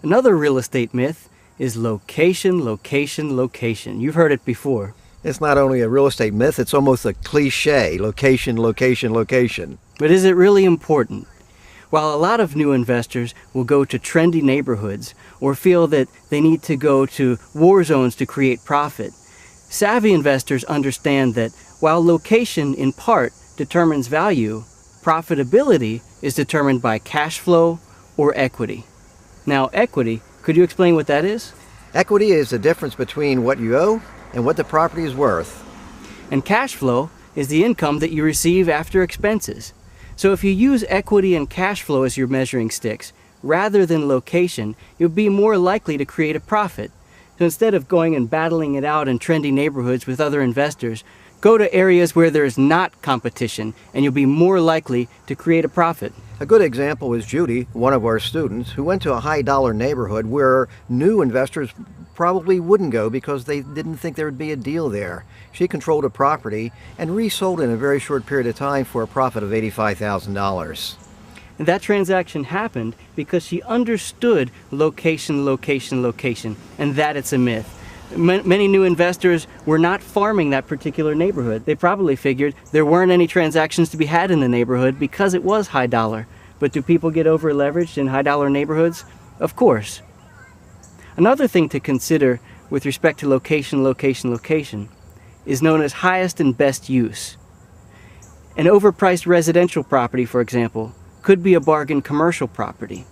Another real estate myth is location, location, location. You've heard it before. It's not only a real estate myth, it's almost a cliche. Location, location, location. But is it really important? While a lot of new investors will go to trendy neighborhoods or feel that they need to go to war zones to create profit, savvy investors understand that while location in part determines value, profitability is determined by cash flow or equity. Now, equity, could you explain what that is? Equity is the difference between what you owe and what the property is worth. And cash flow is the income that you receive after expenses. So if you use equity and cash flow as your measuring sticks, rather than location, you'll be more likely to create a profit. So instead of going and battling it out in trendy neighborhoods with other investors, go to areas where there is not competition, and you'll be more likely to create a profit. A good example is Judy, one of our students, who went to a high-dollar neighborhood where new investors probably wouldn't go because they didn't think there would be a deal there. She controlled a property and resold it in a very short period of time for a profit of $85,000. And that transaction happened because she understood location, location, location, and that it's a myth. Many new investors were not farming that particular neighborhood. They probably figured there weren't any transactions to be had in the neighborhood because it was high dollar. But do people get over leveraged in high dollar neighborhoods? Of course. Another thing to consider with respect to location, location, location is known as highest and best use. An overpriced residential property, for example, could be a bargain commercial property.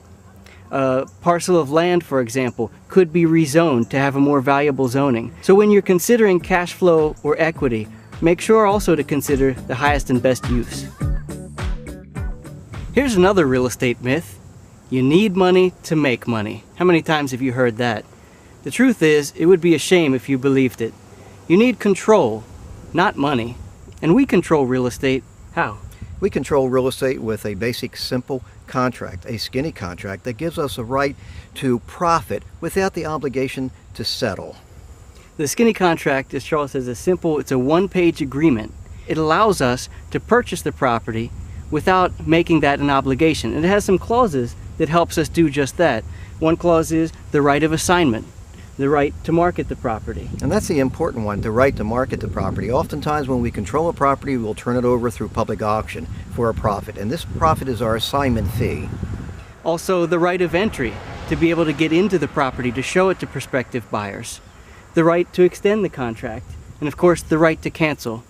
A parcel of land, for example, could be rezoned to have a more valuable zoning. So when you're considering cash flow or equity, make sure also to consider the highest and best use. Here's another real estate myth. You need money to make money. How many times have you heard that? The truth is, it would be a shame if you believed it. You need control, not money. And we control real estate. How? We control real estate with a basic, simple contract, a skinny contract that gives us a right to profit without the obligation to settle. The skinny contract, as Charles says, is simple. It's a one-page agreement. It allows us to purchase the property without making that an obligation. And it has some clauses that helps us do just that. One clause is the right of assignment, the right to market the property. And that's the important one, the right to market the property. Oftentimes when we control a property, we'll turn it over through public auction for a profit, and this profit is our assignment fee. Also, the right of entry, to be able to get into the property, to show it to prospective buyers. The right to extend the contract, and of course, the right to cancel.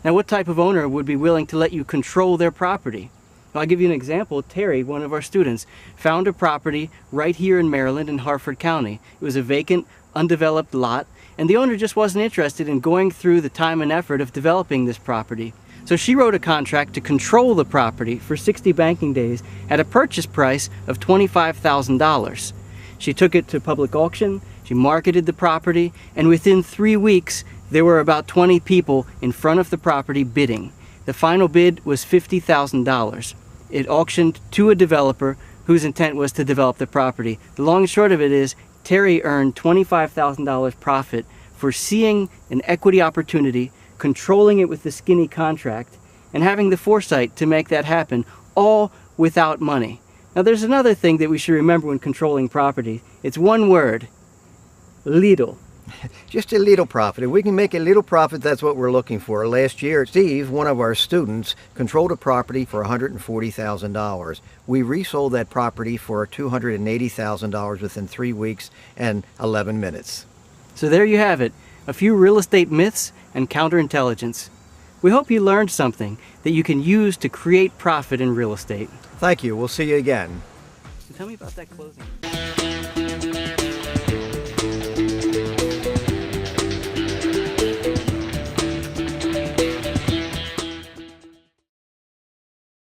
Now, what type of owner would be willing to let you control their property? Well, I'll give you an example. Terry, one of our students, found a property right here in Maryland in Harford County. It was a vacant, undeveloped lot, and the owner just wasn't interested in going through the time and effort of developing this property. So she wrote a contract to control the property for 60 banking days at a purchase price of $25,000. She took it to public auction, she marketed the property, and within 3 weeks, there were about 20 people in front of the property bidding. The final bid was $50,000. It auctioned to a developer whose intent was to develop the property. The long and short of it is, Terry earned $25,000 profit for seeing an equity opportunity, controlling it with the skinny contract, and having the foresight to make that happen, all without money. Now there's another thing that we should remember when controlling property. It's one word, little. Just a little profit. If we can make a little profit, that's what we're looking for. Last year, Steve, one of our students, controlled a property for $140,000. We resold that property for $280,000 within 3 weeks and 11 minutes. So there you have it, a few real estate myths and counterintelligence. We hope you learned something that you can use to create profit in real estate. Thank you. We'll see you again. Tell me about that closing.